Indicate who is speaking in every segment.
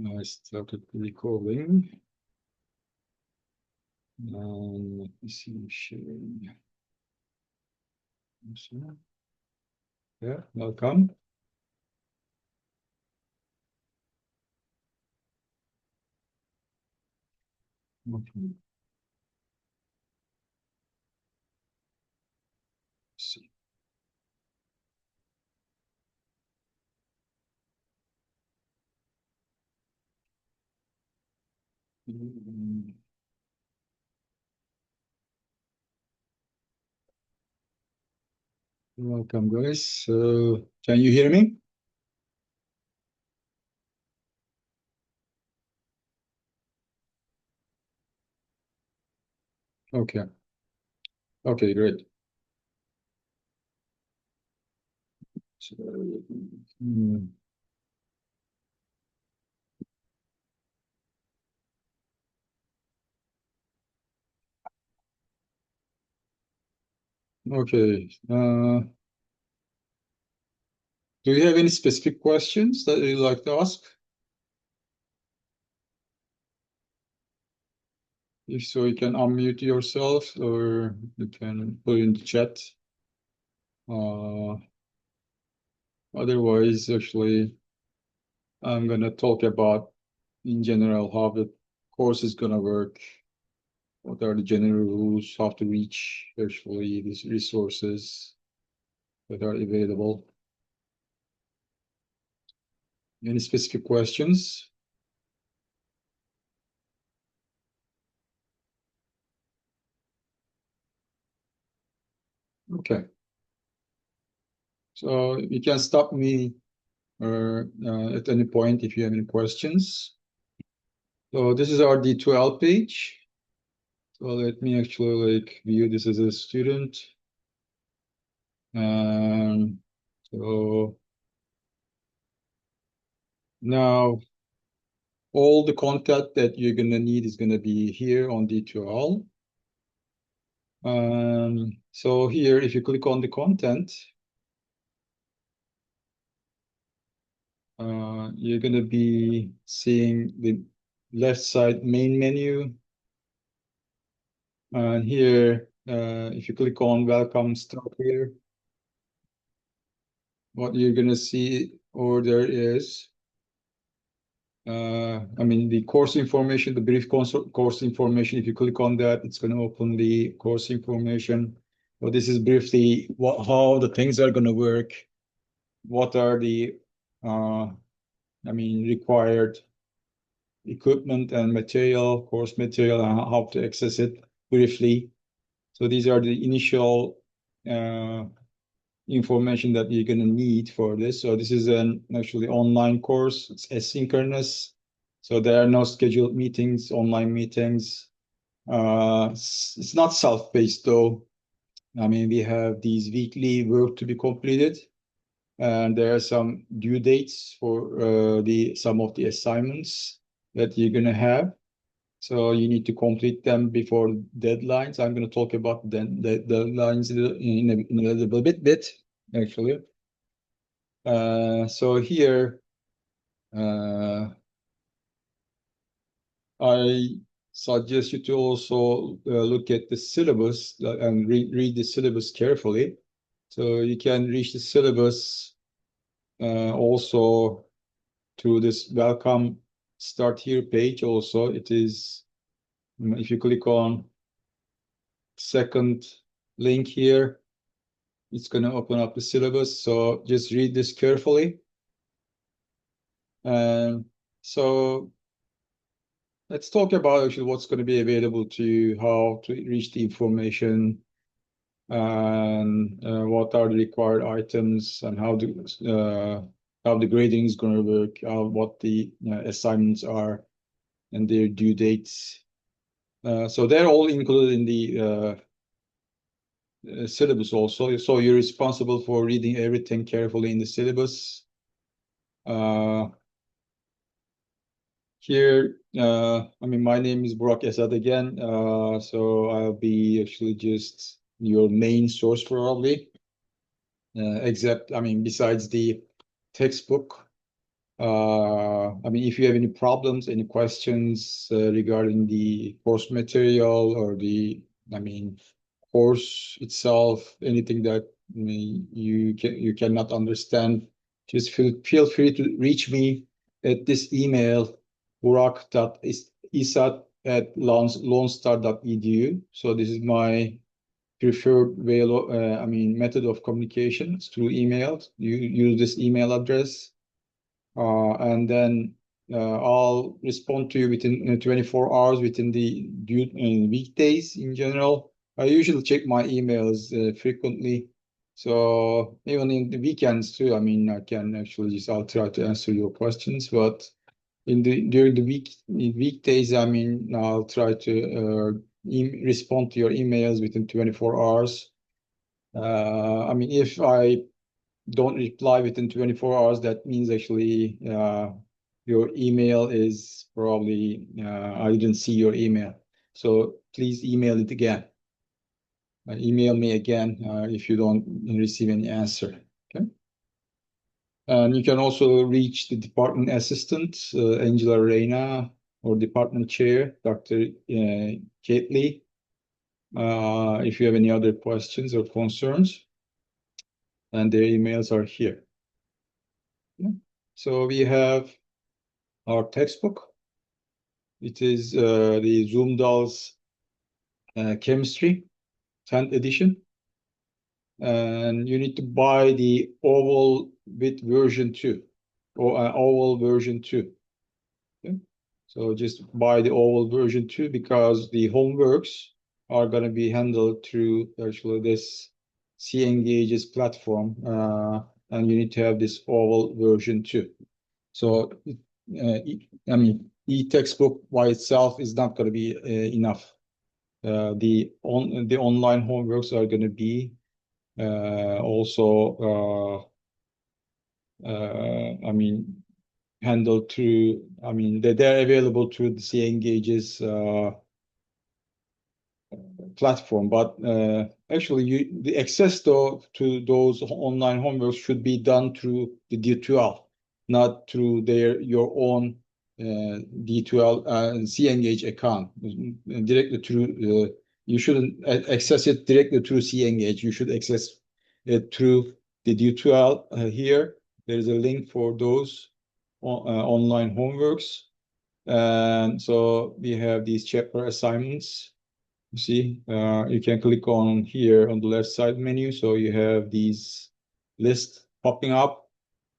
Speaker 1: I started recording. Let me see, sharing. Yeah, welcome. Okay. See. Welcome, guys. Can you hear me? Okay. Okay, great. So, okay. Do you have any specific questions that you'd like to ask? If so, you can unmute yourself or you can put in the chat. Otherwise, actually, I'm going to talk about, in general, how the course is going to work. What are the general rules, how to reach, actually, these resources that are available. Any specific questions? Okay. So you can stop me at any point if you have any questions. So this is our D2L page. So let me actually view this as a student. So now all the content that you're going to need is going to be here on D2L. So here, if you click on the content, you're going to be seeing the left side main menu. And here, if you click on welcome start here, what you're going to see over there is, the course information, the brief course information. If you click on that, it's going to open the course information. So this is briefly how the things are going to work. What are the required equipment and material, course material, and how to access it briefly. So these are the initial information that you're going to need for this. So this is an actually online course. It's asynchronous. So there are no scheduled meetings, online meetings. It's not self-paced though. We have these weekly work to be completed. And there are some due dates for some of the assignments that you're going to have. So you need to complete them before deadlines. I'm going to talk about the deadlines in a little bit actually. So here, I suggest you to also look at the syllabus and read the syllabus carefully. So you can reach the syllabus also through this welcome start here page. Also, it is, if you click on second link here, it's going to open up the syllabus. So just read this carefully. And so let's talk about actually what's going to be available to you, how to reach the information, and what are the required items, and how the grading is going to work, what the assignments are, and their due dates. So they're all included in the syllabus also. So you're responsible for reading everything carefully in the syllabus. Here, my name is Burak Esad again. So I'll be actually just your main source probably, besides the textbook. I mean, if you have any problems, any questions regarding the course material or I mean, course itself, anything that you cannot understand, just feel free to reach me at this email, burak.isat@lonestar.edu. So this is my preferred way, I mean, method of communication. It's through email. You use this email address, and then I'll respond to you within 24 hours within the weekdays in general. I usually check my emails frequently. So even in the weekends too, I mean, I can actually I'll try to answer your questions, but during the weekdays, I mean, I'll try to respond to your emails within 24 hours. I mean, if I don't reply within 24 hours, that means actually your email is probably, I didn't see your email. So please email it again. Email me again if you don't receive any answer. Okay. And you can also reach the department assistant, Angela Reyna, or department chair, Dr. Kate Lee, if you have any other questions or concerns. And their emails are here. Yeah. So we have our textbook. It is the Zoomdal's Chemistry 10th edition. And you need to buy the oval with version 2, or oval version 2. Okay? So just buy the oval version 2 because the homeworks are going to be handled through actually this CEngage's platform, and you need to have this oval version 2. So, I mean, e-textbook by itself is not going to be enough. The online homeworks are going to be also, I mean, handled through. I mean, they're available through the CEngage's platform, but actually, the access to those online homeworks should be done through the D12, not through your own D12 and CEngage account. Directly through, you shouldn't access it directly through CEngage. You should access it through the D12 here. There is a link for those online homeworks. And so we have these chapter assignments. You see, you can click on here on the left side menu. So you have these lists popping up.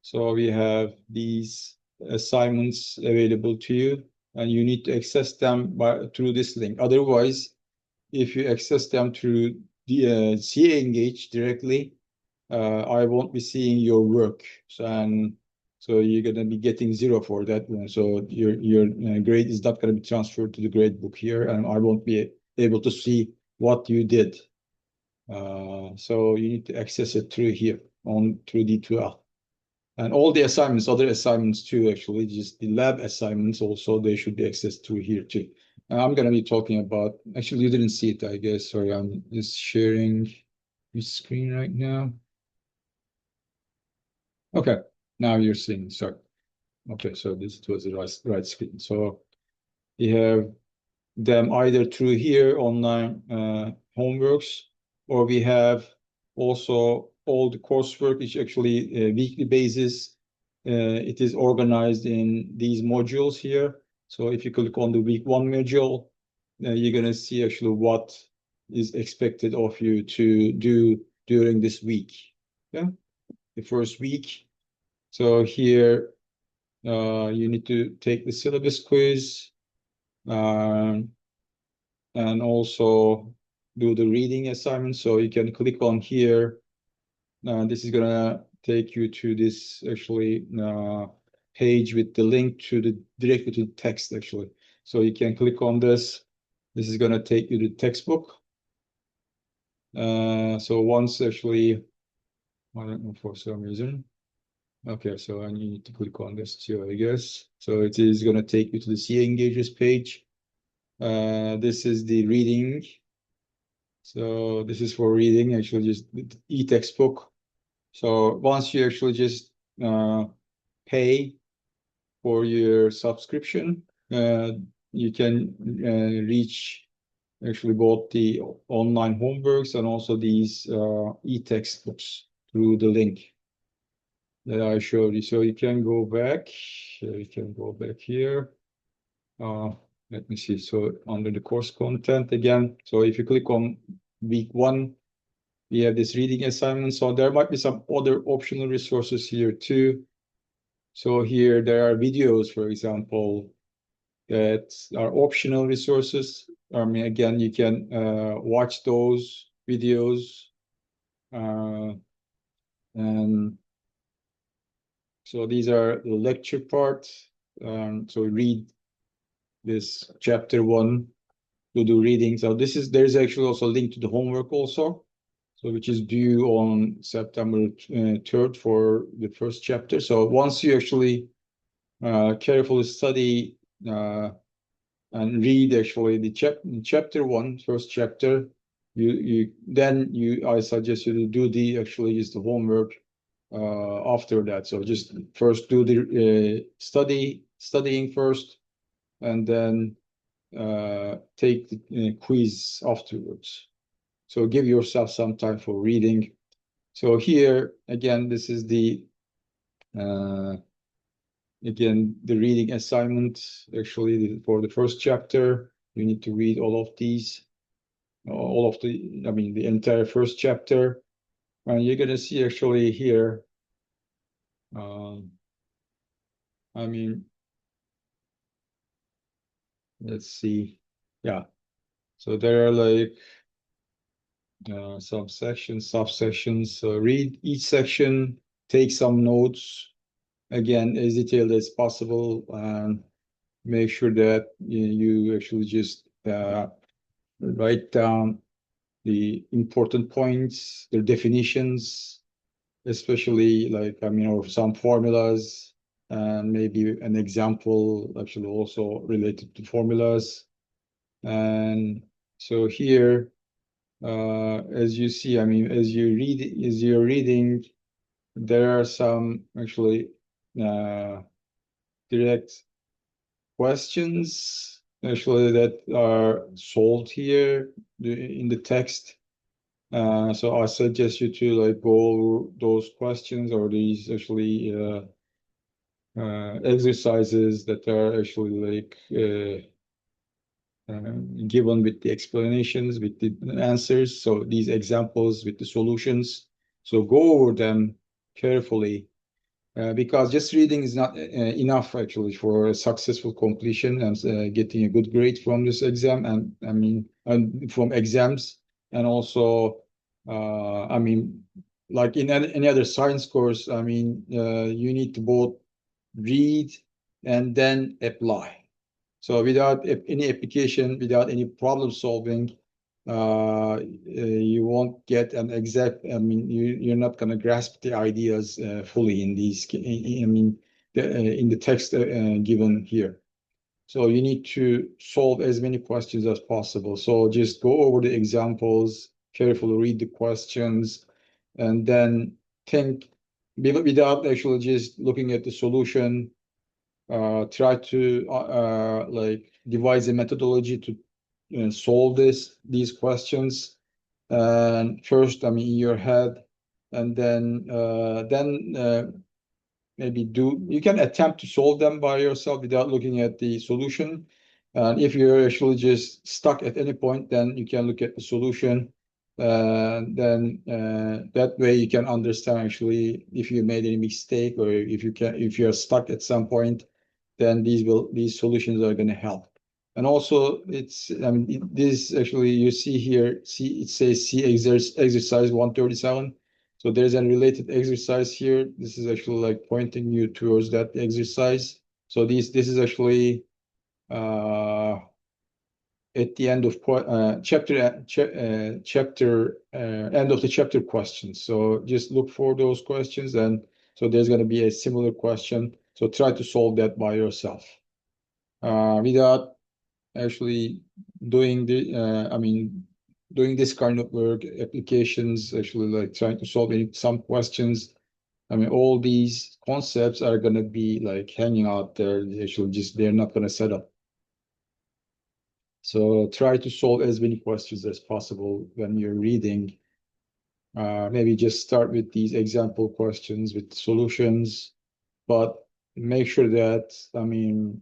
Speaker 1: So we have these assignments available to you, and you need to access them through this link. Otherwise, if you access them through the CEngage directly, I won't be seeing your work. So you're going to be getting 0 for that one. So your grade is not going to be transferred to the grade book here, and I won't be able to see what you did. So you need to access it through here through D12. And all the assignments, other assignments too, actually, just the lab assignments also, they should be accessed through here too. I'm going to be talking about, actually, you didn't see it, I guess. Sorry, I'm just sharing your screen right now. Okay, now you're seeing, sorry. Okay, so this was the right screen. So you have them either through here online homeworks, or we have also all the coursework, which actually weekly basis. It is organized in these modules here. So if you click on the week 1 module, you're going to see actually what is expected of you to do during this week. Yeah, the first week. So here you need to take the syllabus quiz. And also do the reading assignment. So you can click on here. This is gonna take you to this actually page with the link directly to the text actually. So you can click on this. This is gonna take you to the textbook. So once actually, I don't know for some reason. Okay, so I need to click on this too, I guess. So it is gonna take you to the CEngages page. This is the reading. So this is for reading, actually just e-textbook. So once you actually just pay for your subscription, you can reach actually both the online homeworks and also these e-textbooks through the link that I showed you. So you can go back. You can go back here. Let me see. So under the course content again. So if you click on week 1, we have this reading assignment. So there might be some other optional resources here too. So here there are videos, for example, that are optional resources. I mean, again, you can watch those videos. And so these are the lecture part. So read this chapter 1 to do reading. So there's actually also a link to the homework also. So which is due on September 3rd for the first chapter. So once you actually carefully study and read actually the chapter 1, first chapter, I suggest you to do the homework after that. So just first do the studying first, and then take the quiz afterwards. So give yourself some time for reading. So here again, this is the reading assignment. Actually, for the first chapter, you need to read all of these, the entire first chapter. And you're gonna see actually here, I mean, let's see. Yeah. So there are like some sections, subsections. So read each section, take some notes. Again, as detailed as possible, and make sure that you actually just write down the important points, their definitions, especially like, or some formulas, and maybe an example actually also related to formulas. And so here, as you see, as you're reading, there are some actually direct questions actually that are solved here in the text. So I suggest you to like go over those questions or these actually exercises that are actually like given with the explanations, with the answers. So these examples with the solutions. So go over them carefully, because just reading is not enough actually for a successful completion and getting a good grade from this exam, and from exams. And also, like in any other science course, you need to both read and then apply. So without any application, without any problem solving, you won't get an exact, you're not going to grasp the ideas fully in the text given here. So you need to solve as many questions as possible. So just go over the examples, carefully read the questions, and then think without actually just looking at the solution. Try to like devise a methodology to solve these questions. And first, in your head, and then maybe you can attempt to solve them by yourself without looking at the solution. And if you're actually just stuck at any point, then you can look at the solution. Then that way you can understand actually if you made any mistake, or if you're stuck at some point, then these solutions are going to help. And also this actually you see here, it says see exercise 137. So there's a related exercise here. This is actually like pointing you towards that exercise. So this is actually at the end of chapter end of the chapter questions. So just look for those questions, and so there's going to be a similar question. So try to solve that by yourself without actually doing doing this kind of work, applications, actually like trying to solve some questions I mean, all these concepts are going to be like hanging out there. Actually, just they're not going to set up. So try to solve as many questions as possible when you're reading. Maybe just start with these example questions with solutions, but make sure that, I mean,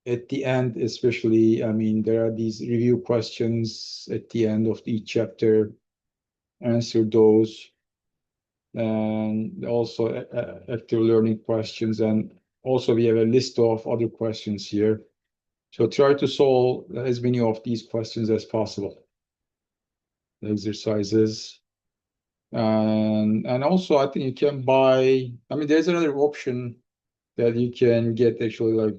Speaker 1: at the end, especially, I mean, there are these review questions at the end of each chapter. Answer those, and also active learning questions. And also we have a list of other questions here. So try to solve as many of these questions as possible. Exercises. And also I think you can buy, I mean, there's another option that you can get actually like,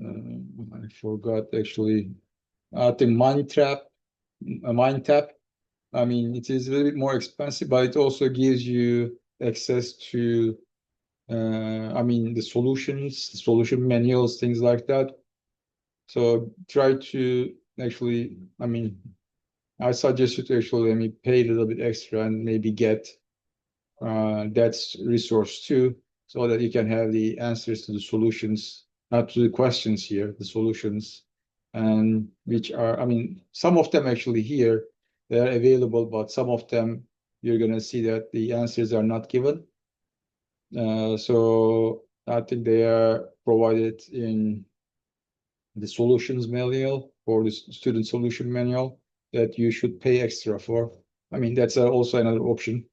Speaker 1: I forgot actually, I think Mind I mean, it is a little bit more expensive, but it also gives you access to, I mean, the solutions, the solution manuals, things like that. So try to actually, I mean, I suggest you to actually, I mean, pay a little bit extra and maybe get that resource too, so that you can have the answers to the solutions, not to the questions here, the solutions, and which are, I mean, some of them actually here, they are available, but some of them you're going to see that the answers are not given. So I think they are provided in the solutions manual or the student solution manual that you should pay extra for. I mean, that's also another option.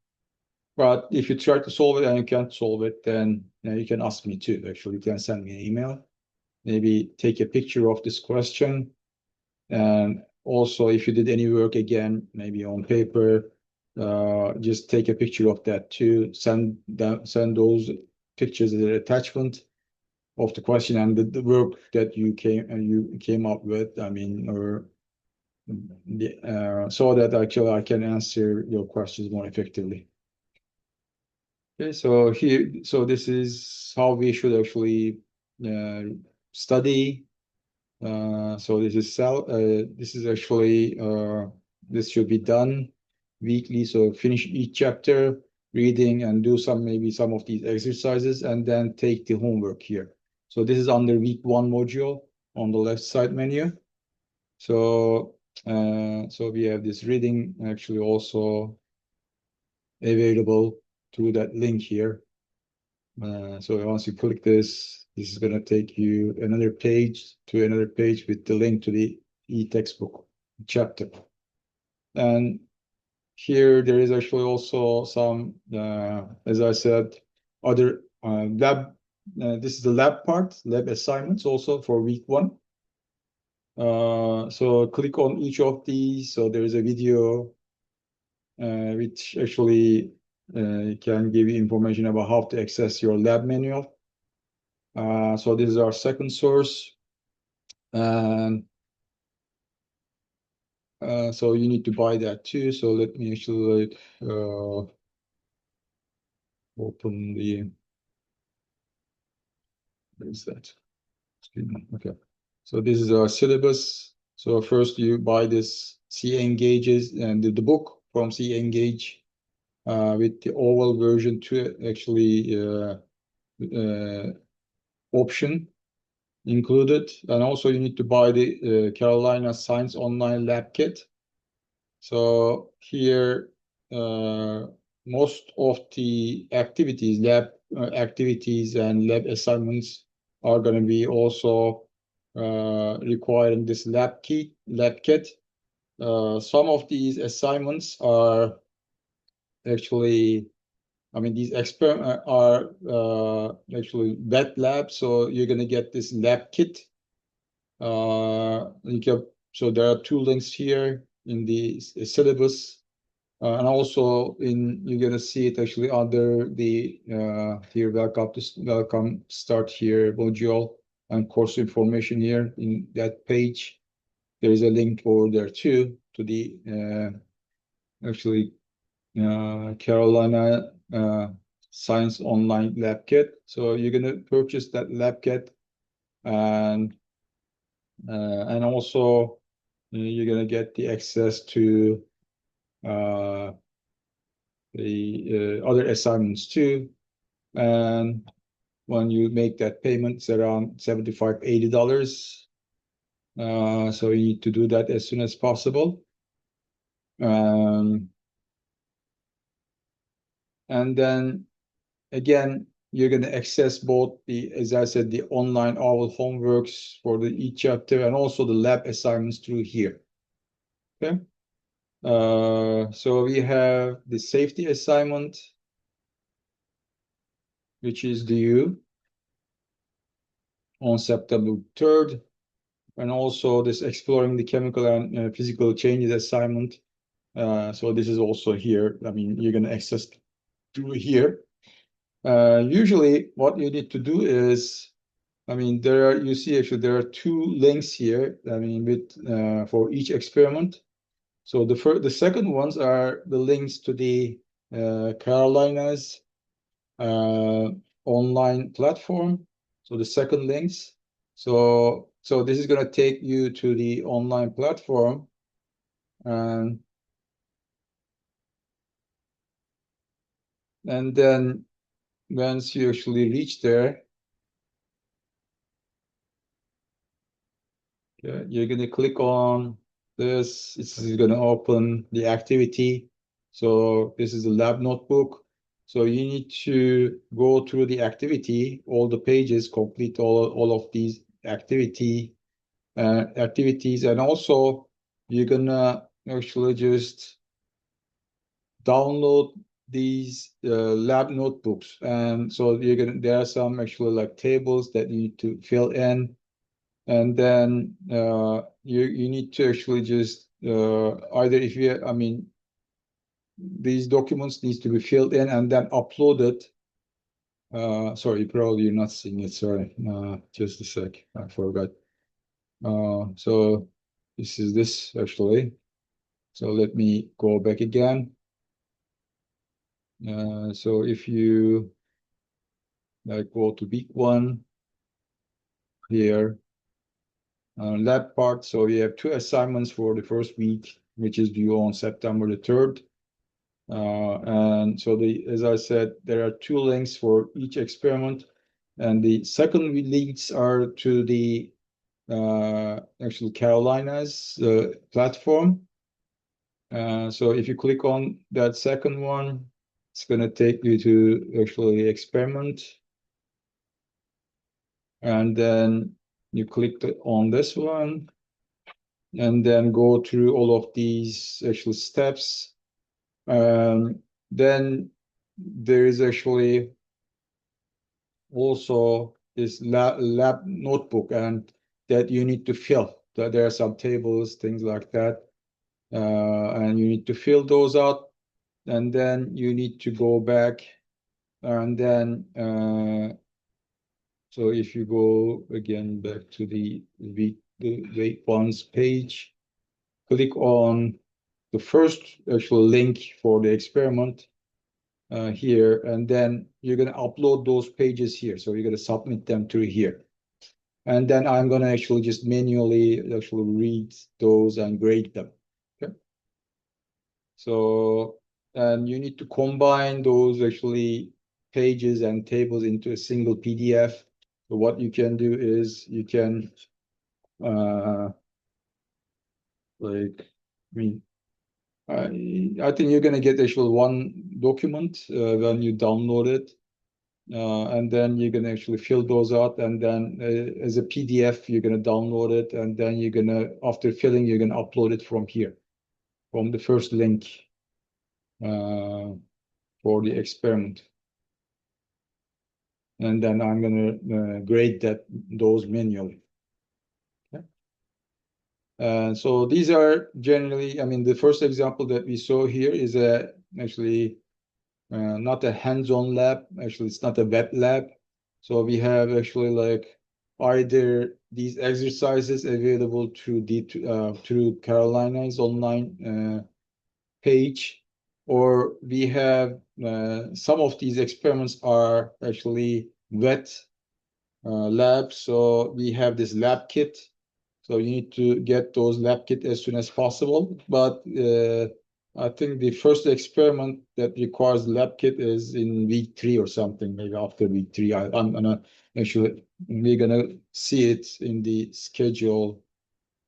Speaker 1: But if you try to solve it and you can't solve it, then you can ask me too. Actually, you can send me an email. Maybe take a picture of this question. And also, if you did any work again, maybe on paper, just take a picture of that too. Send those pictures as an attachment of the question and the work that you came up with. I mean, or so that actually I can answer your questions more effectively. Okay, so this is how we should actually study. So this is actually this should be done weekly. So finish each chapter reading and do maybe some of these exercises, and then take the homework here. So this is under week 1 module on the left side menu. So so we have this reading actually also available through that link here. So once you click this is going to take you another page with the link to the e-textbook chapter. And here there is actually also some, as I said, other lab. This is the lab part, lab assignments also for week 1. So click on each of these. So there is a video which actually can give you information about how to access your lab manual. So this is our second source. And so you need to buy that too. So let me actually open the, where is that? Okay. So this is our syllabus. So first you buy this CEngages and the book from CEngage with the oval version to actually option included. And also you need to buy the Carolina Science Online Lab Kit. So here, most of the activities, lab activities and lab assignments are going to be also requiring this lab kit. Some of these assignments are actually, I mean, these experiments are actually wet lab, so you're going to get this lab kit. So there are 2 links here in the syllabus, and also you're going to see it actually under the here, welcome start here module and course information here in that page. There is a link over there too to the actually Carolina Science Online Lab Kit. So you're going to purchase that lab kit, and also you're going to get the access to the other assignments too. And when you make that payment, it's around $75, $80. So you need to do that as soon as possible. And then again, you're going to access both the, as I said, the online OWL homeworks for the each chapter and also the lab assignments through here. Okay. So we have the safety assignment, which is due on September 3rd, and also this exploring the chemical and physical changes assignment. So this is also here. I mean, you're going to access through here. Usually what you need to do is, I mean, you see actually there are two links here, I mean, for each experiment. So the second ones are the links to the Carolinas online platform. So the second links. So this is going to take you to the online platform, and then once you actually reach there, you're going to click on this. It's going to open the activity. So this is the lab notebook. So you need to go through the activity, all the pages, complete all of these activities, and also you're gonna actually just download these lab notebooks. And so there are some actually like tables that you need to fill in, and then you need to actually just either if you, I mean, these documents needs to be filled in and then uploaded. Sorry, probably you're not seeing it. Sorry, just a sec. I forgot. So this is this actually. So let me go back again. So if you like go to big one here, lab part. So you have two assignments for the first week, which is due on September the 3rd. And so as I said, there are two links for each experiment. And the second links are to the actually Carolinas platform. So if you click on that second one, it's going to take you to actually experiment. And then you click on this one and then go through all of these actual steps. Then there is actually also this lab notebook, and that you need to fill. There are some tables, things like that. And you need to fill those out, and then you need to go back, and then so if you go again back to the week one's page, click on the first actual link for the experiment here, and then you're going to upload those pages here. So you're going to submit them to here. And then I'm going to actually just manually actually read those and grade them. Okay. So, and you need to combine those actually pages and tables into a single PDF. So what you can do is you can like, I mean, I think you're gonna get actually one document when you download it, and then you're gonna actually fill those out, and then as a PDF you're gonna download it, and then you're gonna, after filling, you're gonna upload it from here, from the first link for the experiment, and then I'm gonna grade those manually. So these are generally, I mean, the first example that we saw here is actually not a hands-on lab. Actually, it's not a web lab. So we have actually like either these exercises available through Carolina's online page, or we have some of these experiments are actually wet labs. So we have this lab kit. So you need to get those lab kit as soon as possible. But I think the first experiment that requires lab kit is in week 3 or something, maybe after week 3. I'm gonna actually, we're gonna see it in the schedule,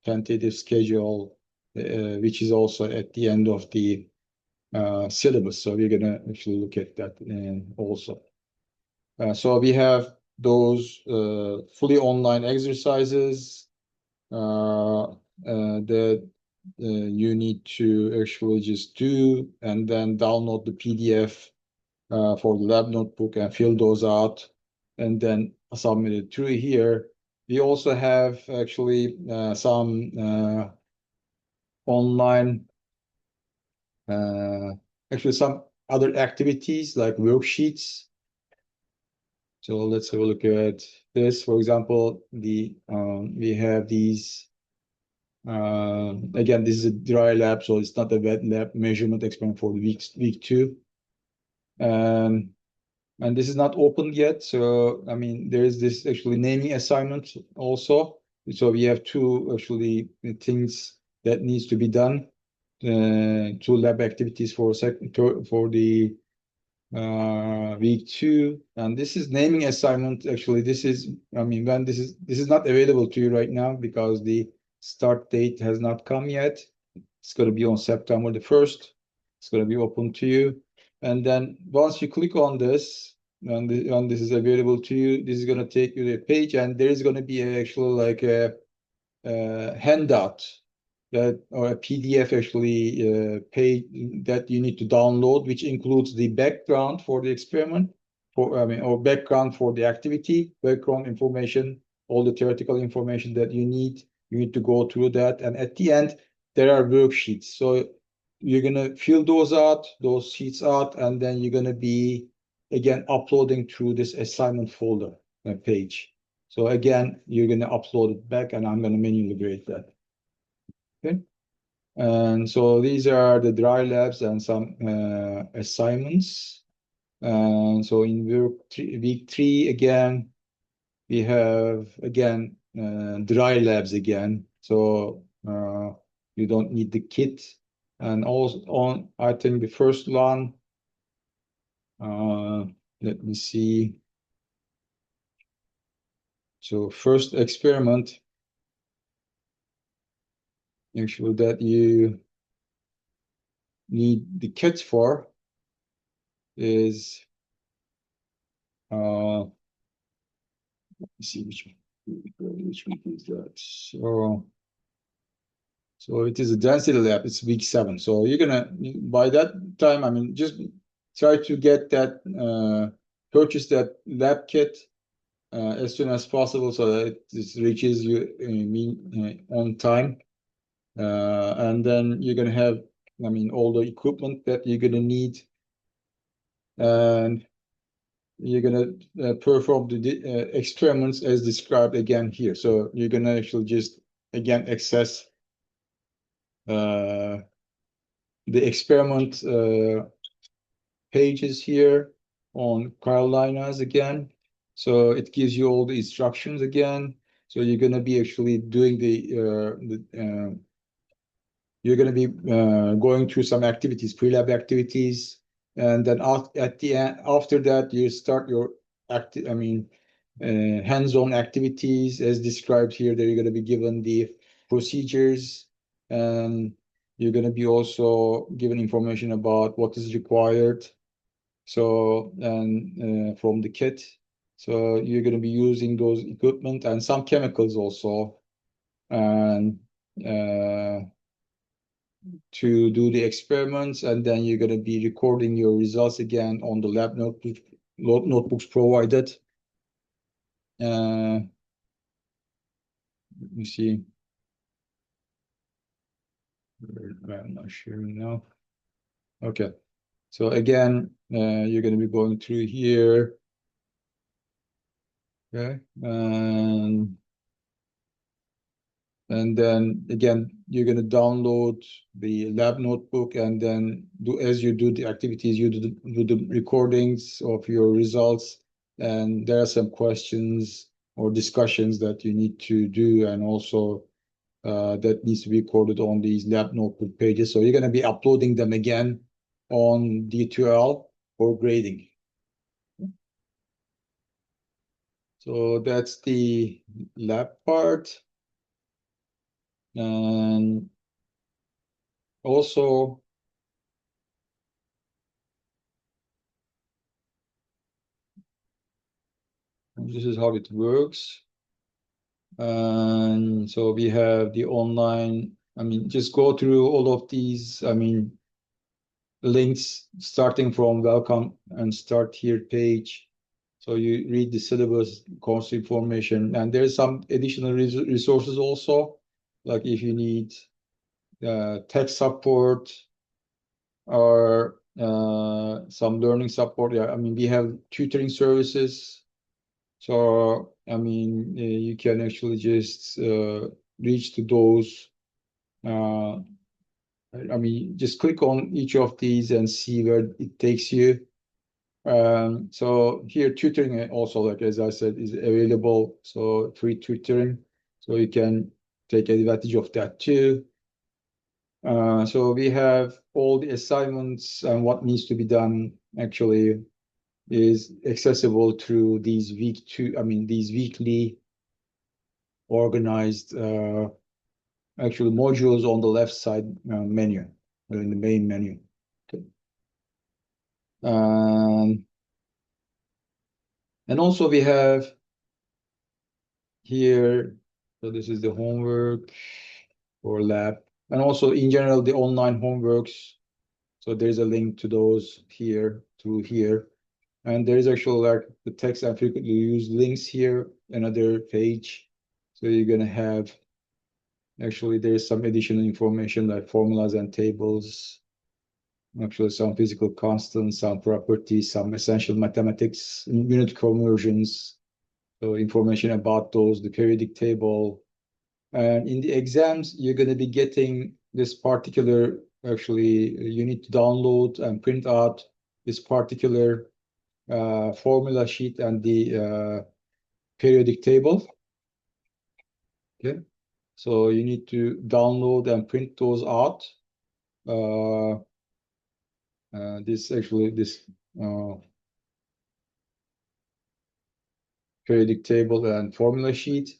Speaker 1: tentative schedule, which is also at the end of the syllabus. So we're gonna actually look at that also. So we have those fully online exercises that you need to actually just do, and then download the PDF for the lab notebook and fill those out, and then submit it through here. We also have actually some online, actually some other activities like worksheets. So let's have a look at this. For example, we have these. Again, this is a dry lab, so it's not a wet lab measurement experiment for week 2. And this is not open yet. So, I mean, there is this actually naming assignment also. So we have 2 actually things that needs to be done. 2 lab activities for the week 2, and this is naming assignment. Actually, this is, I mean, when this is not available to you right now because the start date has not come yet. It's going to be on September the 1st. It's going to be open to you, and then once you click on this, and when this is available to you, this is going to take you to a page, and there is going to be actually like a handout that, or a PDF actually page that you need to download, which includes the background for the experiment, or background for the activity, background information, all the theoretical information that you need. You need to go through that, and at the end there are worksheets. So you're gonna fill those sheets out, and then you're gonna be again uploading through this assignment folder page. So again, you're gonna upload it back, and I'm gonna manually grade that. Okay. And so these are the dry labs and some assignments. And so in week 3 again, we have again dry labs again. So you don't need the kit. And also on, I think the first one, let me see. So first experiment, actually that you need the kit for is let me see which week is that. So it is a density lab. It's week 7. So you're gonna, by that time, I mean, just try to get that purchase that lab kit as soon as possible so that it reaches you on time. And then you're gonna have, I mean, all the equipment that you're gonna need, and you're gonna perform the experiments as described again here. So you're gonna actually just again access the experiment pages here on Carolina's again. So it gives you all the instructions again. So you're gonna be actually doing you're going to be going through some activities, pre-lab activities, and then at the end, after that, you start your hands-on activities as described here. That you're going to be given the procedures, and you're going to be also given information about what is required. So, and from the kit. So you're going to be using those equipment and some chemicals also, and to do the experiments, and then you're going to be recording your results again on the lab notebooks provided. Let me see. I'm not sure now. Okay. So again, you're going to be going through here. Okay. And then again, you're going to download the lab notebook, and then as you do the activities, you do the recordings of your results. And there are some questions or discussions that you need to do, and also that needs to be recorded on these lab notebook pages. So you're going to be uploading them again on D2L for grading. So that's the lab part. And also, this is how it works. And so we have the online, just go through all of these, links starting from welcome and start here page. So you read the syllabus, course information, and there's some additional resources also, like if you need tech support or some learning support. Yeah, we have tutoring services. So, you can actually just reach to those. Just click on each of these and see where it takes you. So here tutoring also, like as I said, is available. So free tutoring, so you can take advantage of that too. So we have all the assignments and what needs to be done actually is accessible through these these weekly organized actually modules on the left side menu, in the main menu. Okay. And also we have here, so this is the homework or lab, and also in general the online homeworks. So there's a link to those here through here, and there is actually like the text and frequently used links here, another page. So you're gonna have actually there's some additional information like formulas and tables, actually some physical constants, some properties, some essential mathematics, unit conversions, so information about those, the periodic table. And in the exams, you're going to be getting this particular, actually, you need to download and print out this particular formula sheet and the periodic table. Okay. So you need to download and print those out. This periodic table and formula sheet.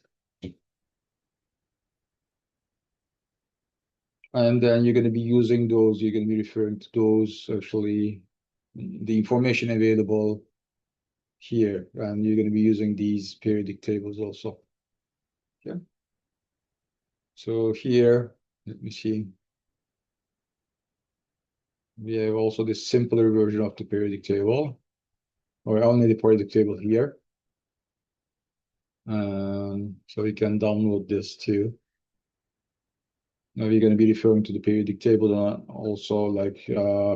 Speaker 1: And then you're going to be using those, you're going to be referring to those, actually, the information available here, and you're going to be using these periodic tables also. Okay. So here, let me see. We have also the simpler version of the periodic table, or only the periodic table here. So you can download this too. Now we're going to be referring to the periodic table also like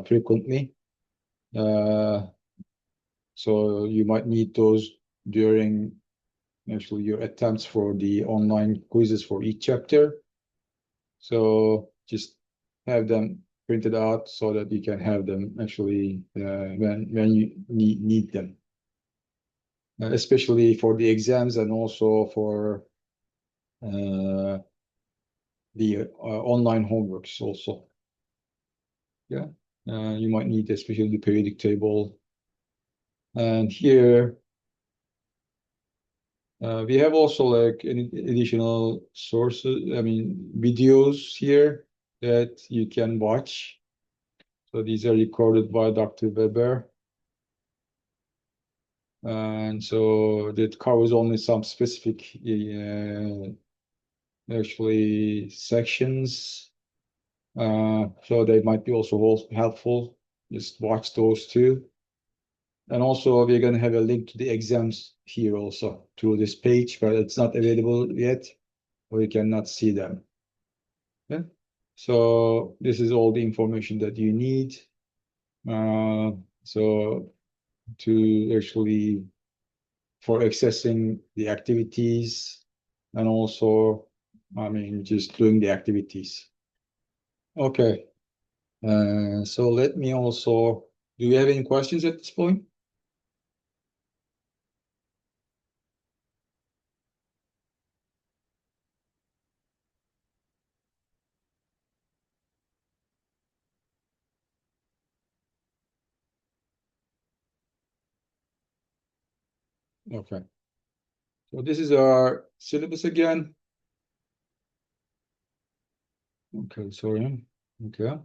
Speaker 1: frequently. So you might need those during actually your attempts for the online quizzes for each chapter. So just have them printed out so that you can have them actually when you need them, especially for the exams and also for the online homeworks also. Yeah, you might need especially the periodic table. And here we have also like any additional sources, videos here that you can watch. So these are recorded by Dr. Weber. And so that covers only some specific actually sections. So they might be also helpful. Just watch those too. And also we're going to have a link to the exams here also through this page, but it's not available yet, or you cannot see them. Yeah. So this is all the information that you need. So to actually for accessing the activities and also, just doing the activities. Okay. So let me also, do you have any questions at this point? Okay. So this is our syllabus again. Okay, sorry. Okay.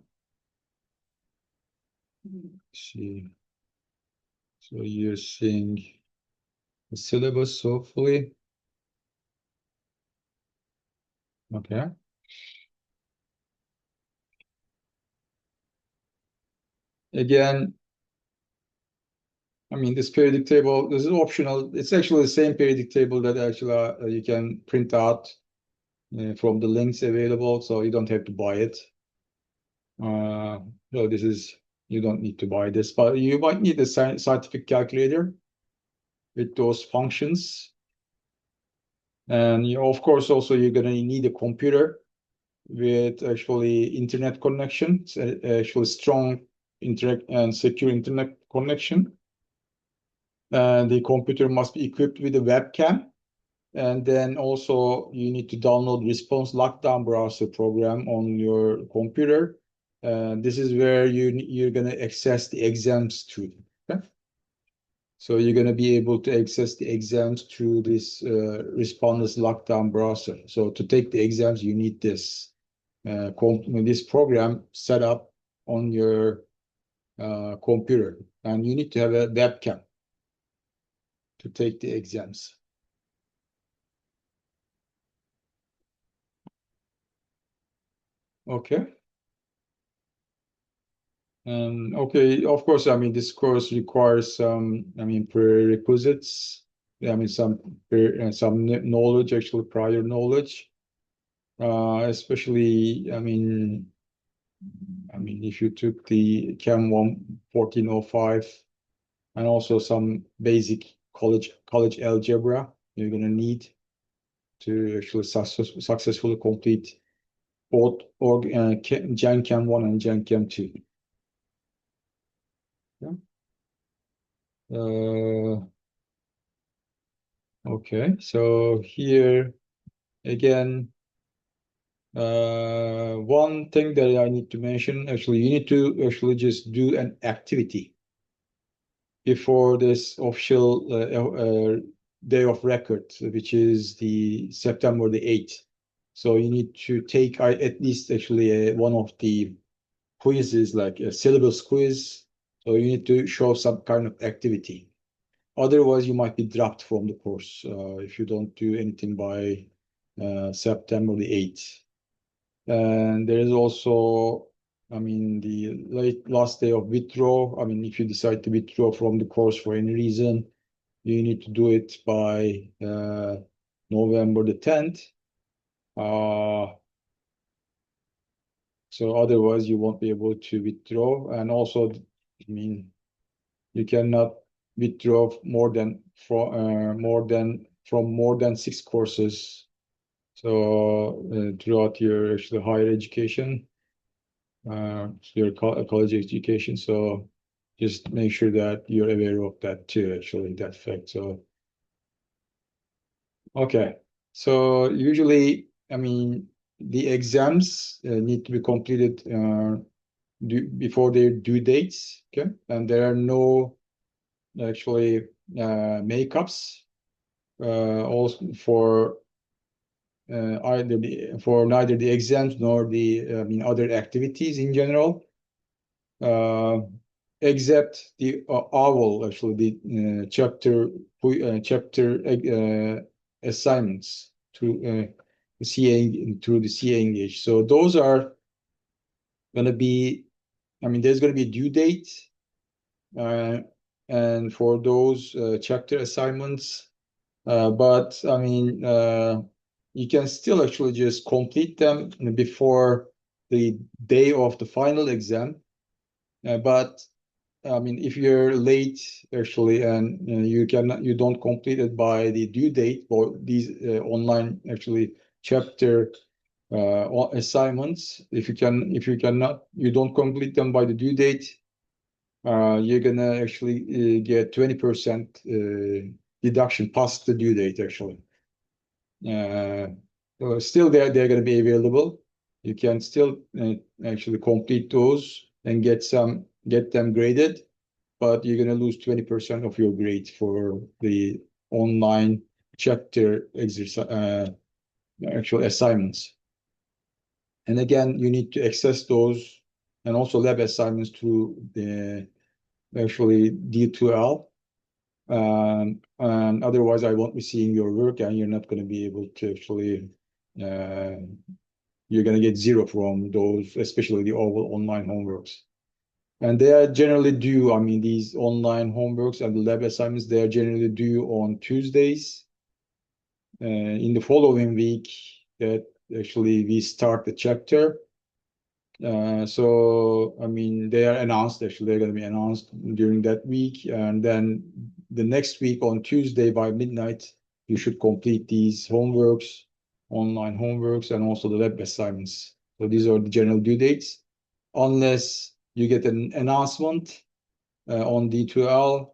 Speaker 1: See. So you're seeing the syllabus, hopefully. Okay. Again, I mean, this periodic table, this is optional. It's actually the same periodic table that actually you can print out from the links available, so you don't have to buy it. So this is, you don't need to buy this, but you might need a scientific calculator with those functions. And you, of course, also you're going to need a computer with actually internet connection, actually strong internet and secure internet connection. And the computer must be equipped with a webcam. And then also you need to download Response Lockdown Browser program on your computer. This is where you're going to access the exams through. Okay? So you're going to be able to access the exams through this Response Lockdown Browser. So to take the exams, you need this this program set up on your computer, and you need to have a webcam to take the exams. Okay. Okay, of course, I mean, this course requires some, I mean, prerequisites. I mean, some knowledge, actually prior knowledge, especially, I mean, if you took the CHEM 1405 and also some basic college algebra, you're gonna need to actually successfully complete both Gen Chem 1 and Gen Chem 2. Yeah. Okay, so here again, one thing that I need to mention, actually, you need to actually just do an activity before this official day of record, which is the September the 8th. So you need to take at least actually one of the quizzes, like a syllabus quiz. So you need to show some kind of activity. Otherwise, you might be dropped from the course if you don't do anything by September the 8th. And there is also, I mean, the last day of withdraw. I mean, if you decide to withdraw from the course for any reason, you need to do it by November the 10th. So otherwise, you won't be able to withdraw. And also, I mean, you cannot withdraw from more than 6 courses. So throughout your actually higher education, your college education. So just make sure that you're aware of that too, actually, that fact. So, okay. So usually, I mean, the exams need to be completed before their due dates, okay? And there are no actually makeups also for neither the exams nor the I mean other activities in general, except the OWL, actually the chapter assignments through the CA Engage. So those are going to be, I mean, there's going to be a due date, and for those chapter assignments, but I mean, you can still actually just complete them before the day of the final exam. But I mean, if you're late actually and you don't complete it by the due date for these online actually chapter assignments, if you don't complete them by the due date, you're gonna actually get 20% deduction past the due date actually. Still they're going to be available. You can still actually complete those and get them graded, but you're going to lose 20% of your grade for the online chapter exercise, actual assignments. And again, you need to access those and also lab assignments through the actually D2L. And otherwise, I won't be seeing your work, and you're not going to be able to actually, you're going to get 0 from those, especially the online homeworks. And they are generally due, I mean, these online homeworks and the lab assignments, they are generally due on Tuesdays. In the following week, that actually we start the chapter. So, I mean, they are announced, actually, they're going to be announced during that week. And then the next week on Tuesday by midnight, you should complete these homeworks, online homeworks, and also the lab assignments. So these are the general due dates, unless you get an announcement on D2L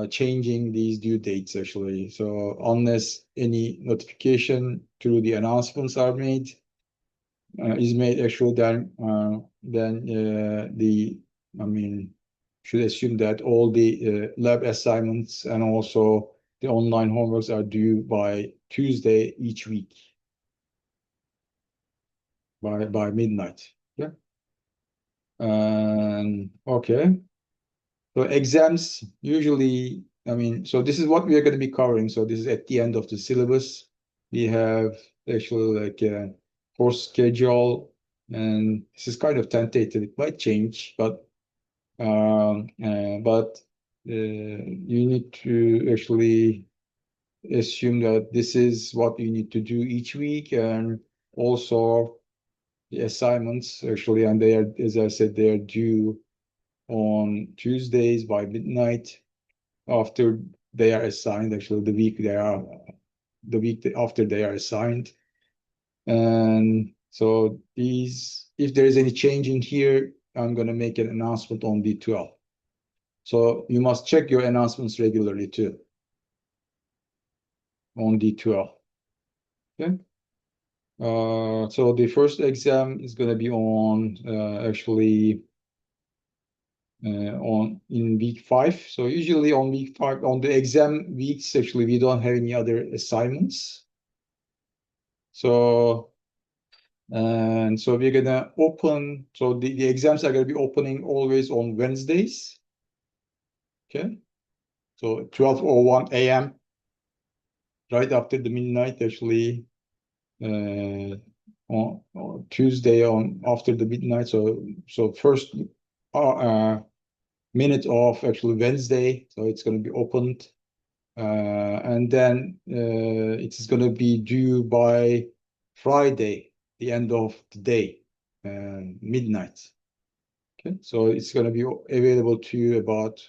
Speaker 1: changing these due dates, actually. So unless any notification through the announcements are made, is made actually, then I mean, should assume that all the lab assignments and also the online homeworks are due by Tuesday each week by midnight. Yeah. Okay. So exams usually, I mean, so this is what we are going to be covering. So this is at the end of the syllabus. We have actually like a course schedule, and this is kind of tentative. It might change, but you need to actually assume that this is what you need to do each week, and also the assignments actually, and they are, as I said, they are due on Tuesdays by midnight after they are assigned, actually the week after they are assigned. And so these, if there is any change in here, I'm going to make an announcement on D12. So you must check your announcements regularly too on D12. Okay. So the first exam is going to be on actually in week 5. So usually on week 5, on the exam weeks, actually we don't have any other assignments. So so we're gonna open. So the exams are gonna be opening always on Wednesdays. Okay. So 12:01 a.m. right after the midnight, actually, on Tuesday on after the midnight. So first minute of actually Wednesday. So it's going to be opened, and then it is going to be due by Friday, the end of the day, midnight. Okay, so it's going to be available to you about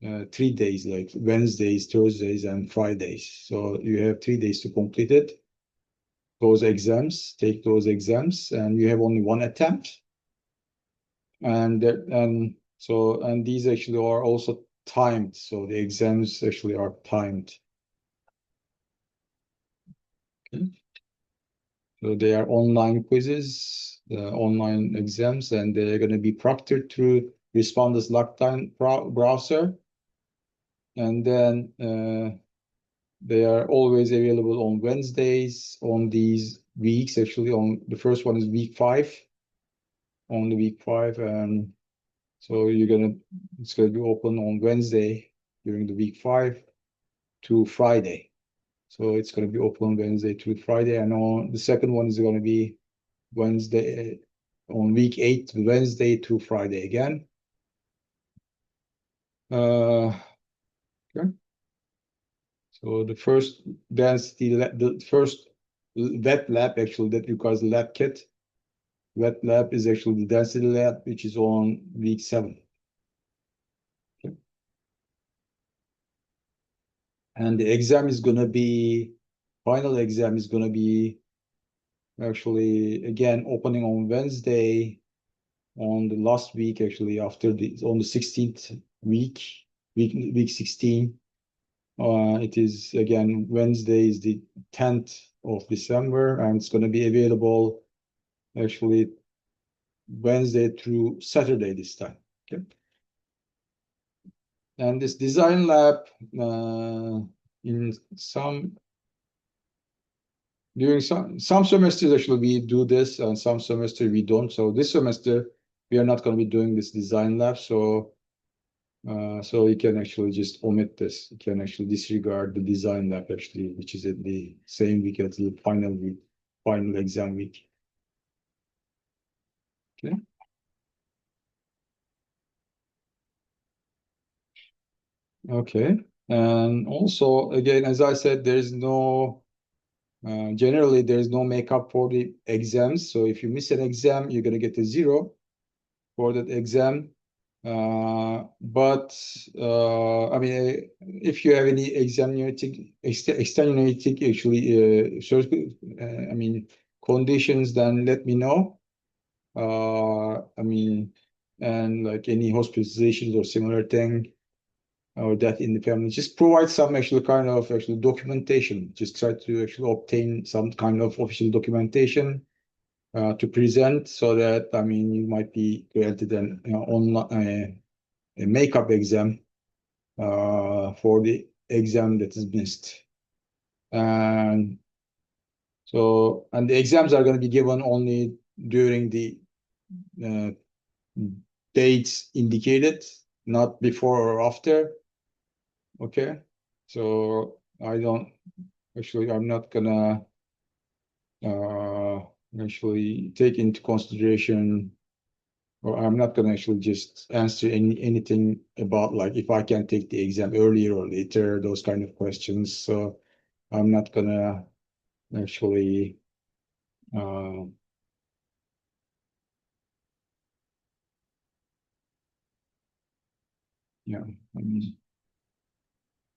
Speaker 1: 3 days, like Wednesdays, Thursdays, and Fridays. So you have 3 days to complete it. Those exams, take those exams, and you have only one attempt. And these actually are also timed. So the exams actually are timed. Okay. So they are online quizzes, online exams, and they're going to be proctored through Respondus Lockdown browser. And then they are always available on Wednesdays on these weeks. Actually, on the first one is week 5. On the week 5, and so it's gonna be open on Wednesday during the week 5 to Friday. So it's gonna be open Wednesday to Friday, and on the second one is gonna be Wednesday on week 8, Wednesday to Friday again. Okay. So the first density, the first wet lab actually that requires a lab kit. Wet lab is actually the density lab, which is on week 7. Okay. And the exam is gonna be, final exam is gonna be actually again opening on Wednesday on the last week, actually after on the 16th week 16. It is again Wednesday is the 10th of December, and it's going to be available actually Wednesday through Saturday this time. Okay. And this design lab, in during some semesters actually we do this, and some semester we don't. So this semester we are not going to be doing this design lab. So you can actually just omit this. You can actually disregard the design lab actually, which is at the same week as the final exam week. Okay. Okay. And also, again, as I said, there's no generally there's no makeup for the exams. So if you miss an exam, you're gonna get a 0 for that exam. But I mean, if you have any extenuating actually, I mean, conditions, then let me know. I mean, and like any hospitalizations or similar thing, or death in the family, just provide some actual kind of actual documentation. Just try to actually obtain some kind of official documentation to present, so that I mean you might be granted an online a makeup exam for the exam that is missed. And the exams are going to be given only during the uh, dates indicated, not before or after. Okay, so I'm not gonna uh, actually take into consideration, or I'm not gonna actually just answer anything about like if I can take the exam earlier or later, those kind of questions. So I'm not gonna actually uh, yeah, I mean,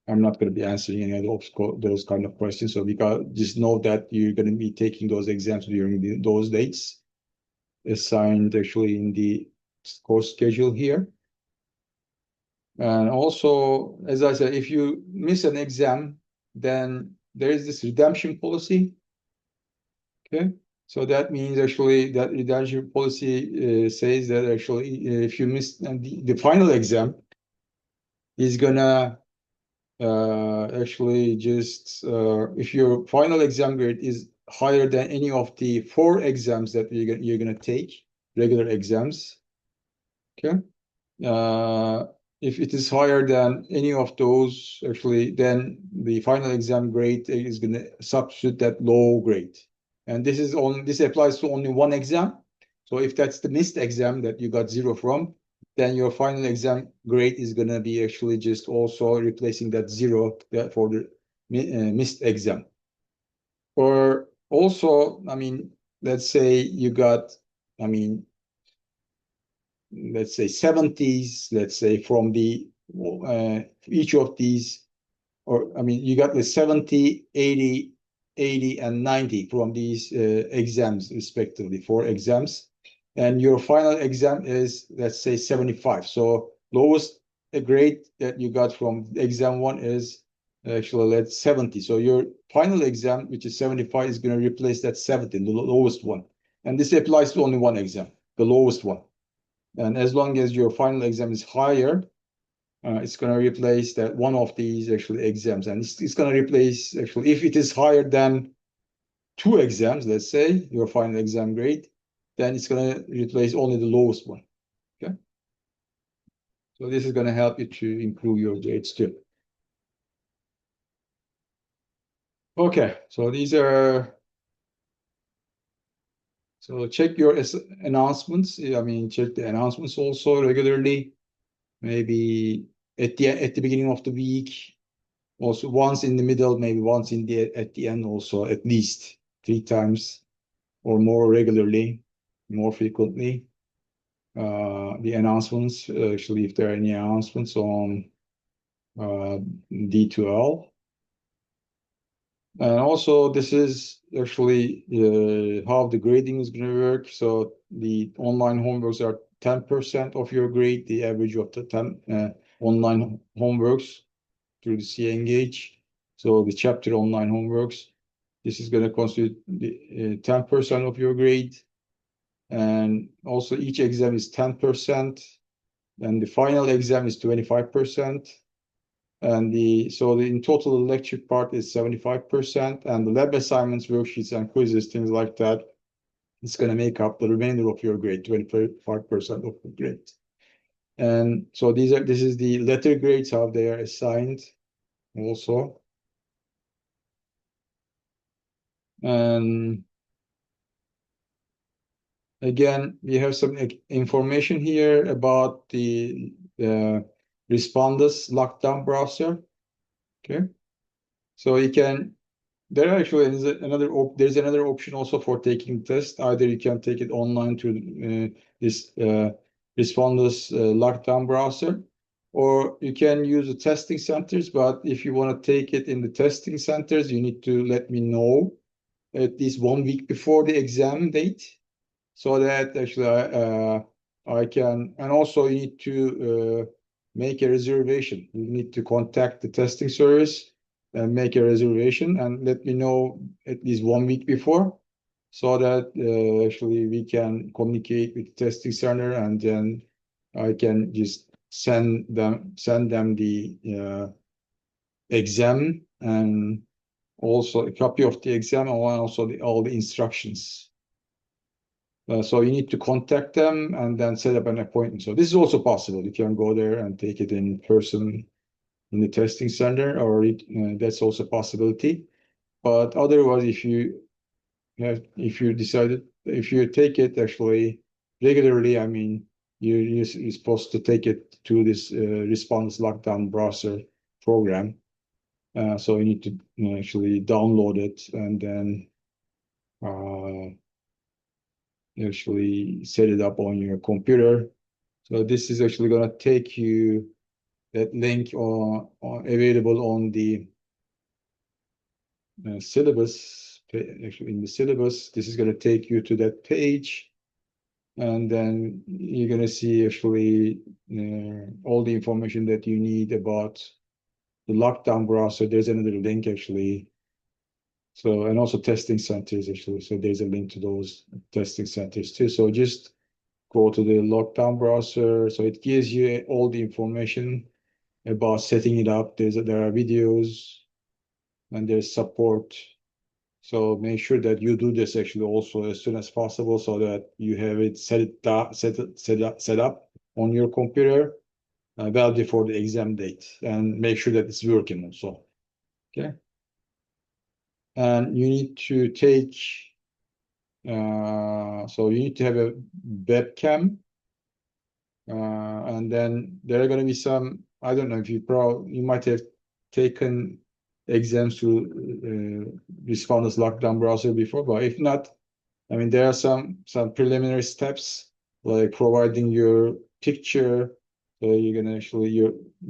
Speaker 1: I'm not going to be answering any of those kind of questions. So because just know that you're going to be taking those exams during those dates assigned actually in the course schedule here. And also, as I said, if you miss an exam, then there is this redemption policy. Okay. So that means actually that redemption policy says that actually if you miss the final exam is gonna actually just if your final exam grade is higher than any of the 4 exams that you're gonna take, regular exams. Okay. Uh, if it is higher than any of those, actually, then the final exam grade is going to substitute that low grade. And this applies to only one exam. So if that's the missed exam that you got 0 from, then your final exam grade is going to be actually just also replacing that 0 for the missed exam. Or also, I mean, let's say you got, I mean, let's say 70s, let's say from the each of these, or I mean, you got the 70, 80, 80, and 90 from these exams, respectively, 4 exams. And your final exam is, let's say, 75. So lowest grade that you got from exam 1 is actually, let's 70. So your final exam, which is 75, is going to replace that 70, the lowest one. And this applies to only one exam, the lowest one. And as long as your final exam is higher, it's going to replace that one of these actually exams. And it's going to replace actually, if it is higher than 2 exams, let's say, your final exam grade, then it's going to replace only the lowest one. Okay. So this is going to help you to improve your grades too. Okay. So check your announcements. I mean, check the announcements also regularly. Maybe at the beginning of the week, also once in the middle, maybe once at the end, also at least 3 times or more regularly, more frequently. The announcements, actually, if there are any announcements on D2L. And also, this is actually how the grading is going to work. So the online homeworks are 10% of your grade, the average of the 10 online homeworks through the Cengage. So the chapter online homeworks, this is going to constitute the 10% of your grade. And also each exam is 10%. And the final exam is 25%. And in total, the lecture part is 75%, and the lab assignments, worksheets, and quizzes, things like that, it's going to make up the remainder of your grade, 25% of the grade. And so this is the letter grades, how they are assigned also. And again, we have some information here about the Respondus lockdown browser. Okay, so you can. There's another option also for taking the test. Either you can take it online to this Respondus lockdown browser, or you can use the testing centers. But if you want to take it in the testing centers, you need to let me know at least 1 week before the exam date, so that actually I can. And also you need to make a reservation. You need to contact the testing service and make a reservation and let me know at least 1 week before, so that actually we can communicate with the testing center, and then I can just send them the exam, and also a copy of the exam, and also all the instructions. So you need to contact them and then set up an appointment. So this is also possible. You can go there and take it in person in the testing center, or that's also a possibility. But otherwise, if you take it actually regularly, I mean, you're supposed to take it to this Respondus lockdown browser program. So you need to actually download it and then actually set it up on your computer. So this is actually going to take you that link available on the syllabus. Actually, in the syllabus, this is going to take you to that page, and then you're going to see actually all the information that you need about the lockdown browser. There's another link actually. So, and also testing centers actually. So there's a link to those testing centers too. So just go to the lockdown browser. So it gives you all the information about setting it up. There are videos and there's support. So make sure that you do this actually also as soon as possible, so that you have it set up on your computer well before the exam date, and make sure that it's working also. Okay. And you need to take, so you need to have a webcam, and then there are going to be some, I don't know if you might have taken exams to Respondus lockdown browser before, but if not, I mean, there are some preliminary steps, like providing your picture. So you're going to actually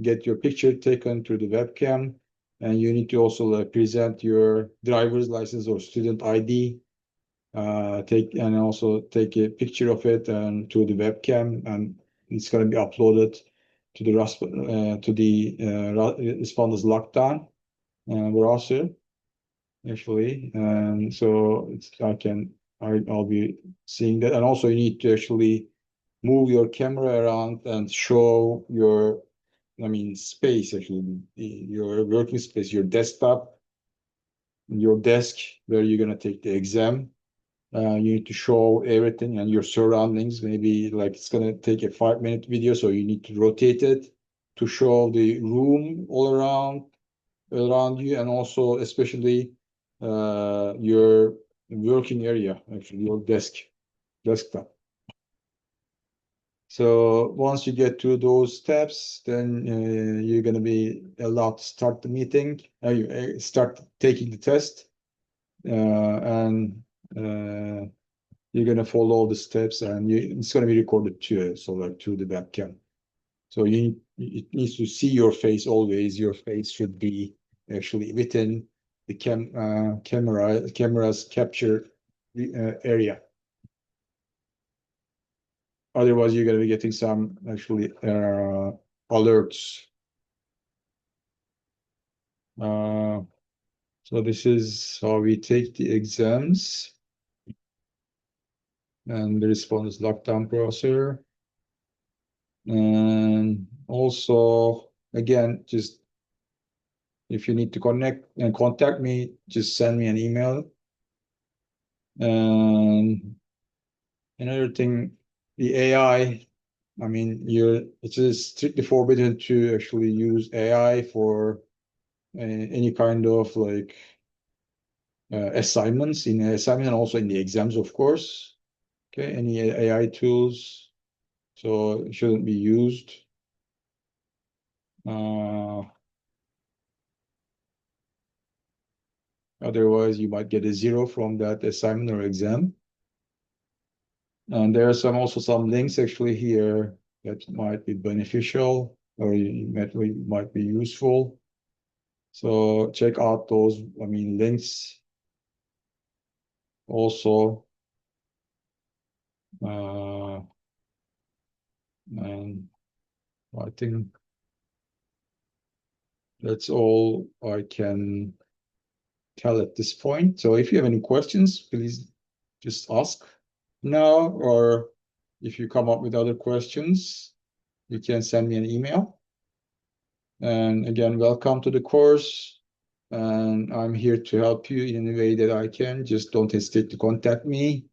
Speaker 1: get your picture taken through the webcam, and you need to also present your driver's license or student ID, and also take a picture of it and to the webcam, and it's going to be uploaded to the Respondus lockdown browser actually. And so I'll be seeing that. And also you need to actually move your camera around and show your, I mean, space actually, your working space, your desktop, your desk where you're going to take the exam. You need to show everything and your surroundings. Maybe like it's going to take a 5-minute video, so you need to rotate it to show the room all around you, and also especially your working area, actually your desktop. So once you get to those steps, then you're going to be allowed to start the meeting. You start taking the test, and you're going to follow the steps, and it's going to be recorded too, so like to the webcam. So it needs to see your face always. Your face should be actually within the camera's capture area. Otherwise, you're going to be getting some actually alerts. So this is how we take the exams, and the Respondus lockdown browser. And also, again, just If you need to connect and contact me, just send me an email. And another thing, the AI, I mean, it is strictly forbidden to actually use AI for any kind of like assignments in assignments and also in the exams, of course. Okay, any AI tools, so it shouldn't be used. Otherwise, you might get a 0 from that assignment or exam. And there are also some links actually here that might be beneficial or might be useful. So check out those, links also. And I think that's all I can tell at this point. So if you have any questions, please just ask now, or if you come up with other questions, you can send me an email. And again, welcome to the course. And I'm here to help you in any way that I can. Just don't hesitate to contact me.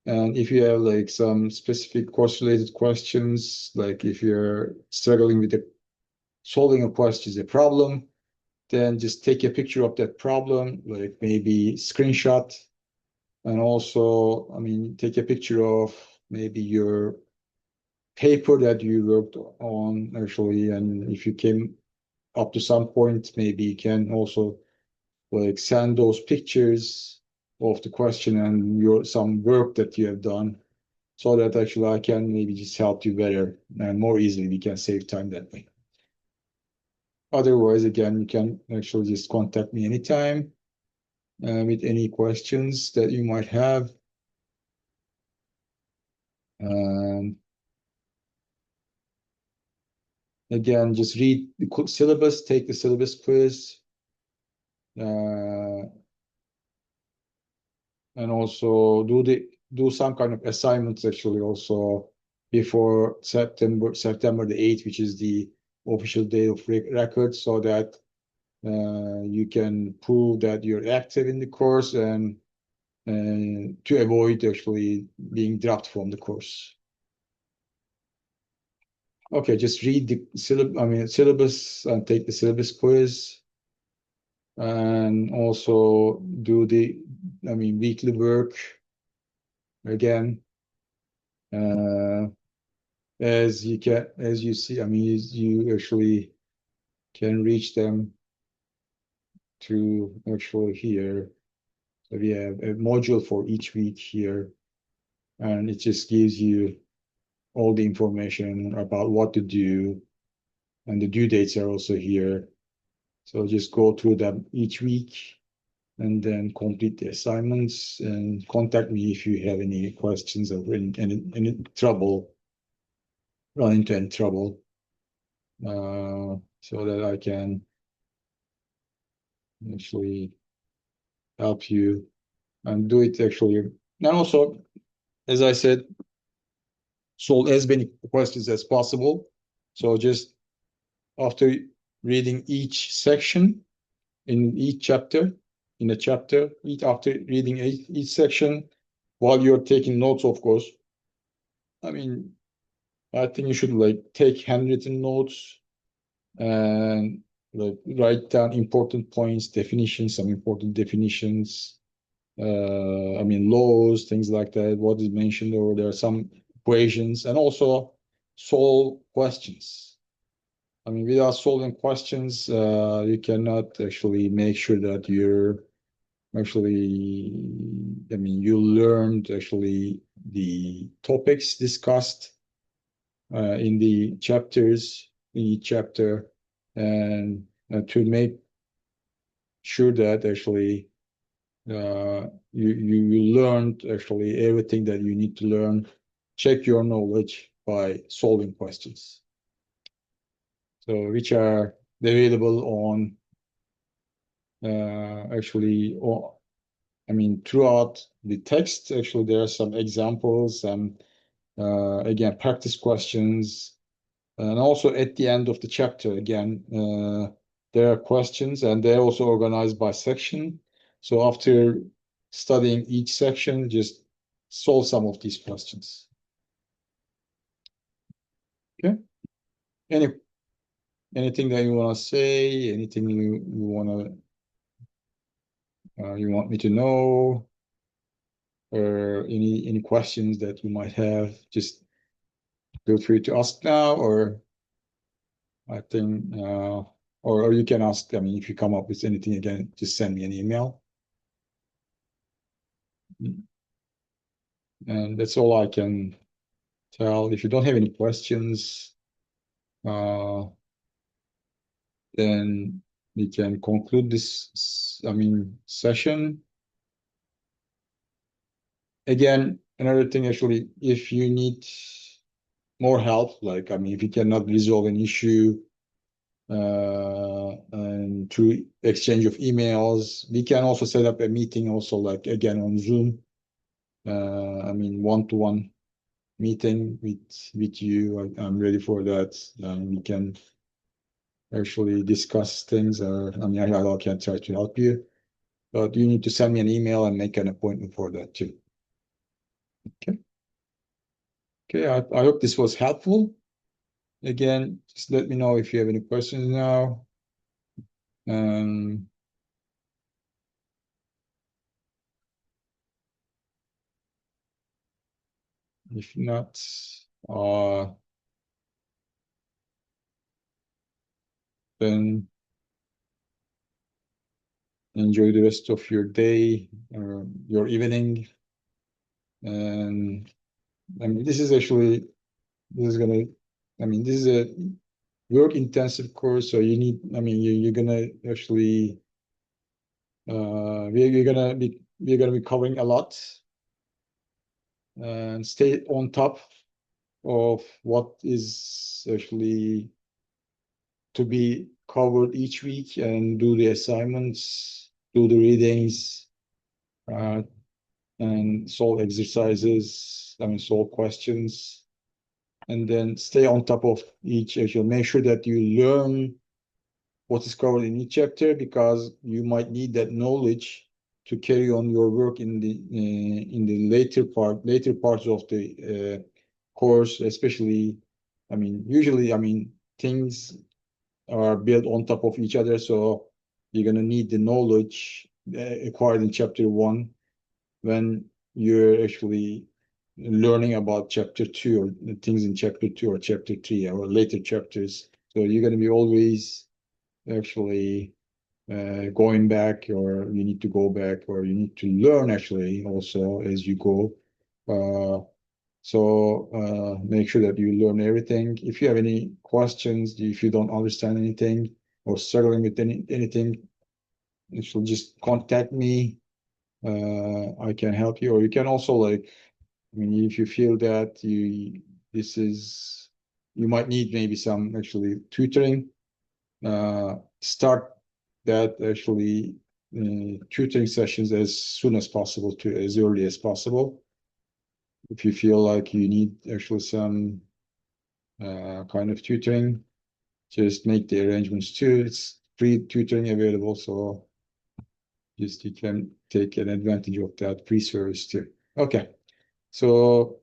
Speaker 1: And if you have like some specific course-related questions, like if you're struggling with solving a question, a problem, then just take a picture of that problem, like maybe screenshot, and also, take a picture of maybe your paper that you worked on actually, and if you came up to some point, maybe you can also like send those pictures of the question and some work that you have done, so that actually I can maybe just help you better and more easily. We can save time that way. Otherwise, again, you can actually just contact me anytime with any questions that you might have. Again, just read the syllabus, take the syllabus quiz, and also do some kind of assignments actually also before September the 8th, which is the official day of record, so that you can prove that you're active in the course and to avoid actually being dropped from the course. Okay, just read the syllabus and take the syllabus quiz, and also do the weekly work again. As you see, you actually can reach them to actually here. So we have a module for each week here, and it just gives you all the information about what to do, and the due dates are also here. So just go through them each week and then complete the assignments, and contact me if you have any questions or any trouble, run into any trouble, so that I can actually help you and do it actually. And also, as I said, solve as many questions as possible. So just after reading each section in each chapter, after reading each section, while you're taking notes, of course, I think you should like take handwritten notes and like write down important points, some important definitions, laws, things like that, what is mentioned, or there are some equations, and also solve questions. Without solving questions, you cannot actually make sure that you're actually, you learned actually the topics discussed in the chapters, in each chapter, and to make sure that actually you learned actually everything that you need to learn. Check your knowledge by solving questions, so which are available on throughout the text. Actually, there are some examples and again practice questions, and also at the end of the chapter again there are questions, and they're also organized by section. So after studying each section, just solve some of these questions. Okay. Anything that you want to say? Anything you want me to know? Or any questions that you might have? Just feel free to ask now, or I think, or you can ask. I mean, if you come up with anything again, just send me an email. And that's all I can tell. If you don't have any questions, then we can conclude this, session. Again, another thing, actually, if you need more help, if you cannot resolve an issue, and through exchange of emails, we can also set up a meeting also, like again on Zoom. One-to-one meeting with you. I'm ready for that. We can actually discuss things. I can try to help you, but you need to send me an email and make an appointment for that too. Okay. Okay. I hope this was helpful. Again, just let me know if you have any questions now. If not, then enjoy the rest of your day or your evening. And this is a work intensive course. So you need, you're gonna actually, we're gonna be covering a lot, and stay on top of what is actually to be covered each week, and do the assignments, do the readings, and solve exercises, solve questions, and then stay on top of each issue. Make sure that you learn what is covered in each chapter, because you might need that knowledge to carry on your work in the later parts of the course, especially. Usually, things are built on top of each other, so you're gonna need the knowledge acquired in chapter 1 when you're actually learning about chapter 2, or the things in chapter 2 or chapter 3 or later chapters. So you're going to be always actually going back, or you need to go back, or you need to learn actually also as you go. Make sure that you learn everything. If you have any questions, if you don't understand anything or struggling with anything, you should just contact me. I can help you, or you can also, if you feel that you might need maybe some actually tutoring, start that actually tutoring sessions as soon as possible, to as early as possible. If you feel like you need actually some kind of tutoring, just make the arrangements too. It's free tutoring available, so just you can take an advantage of that free service too. Okay, so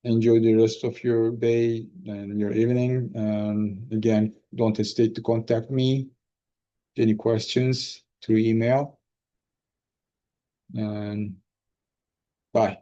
Speaker 1: enjoy the rest of your day and your evening. Again, don't hesitate to contact me. Any questions through email. And bye.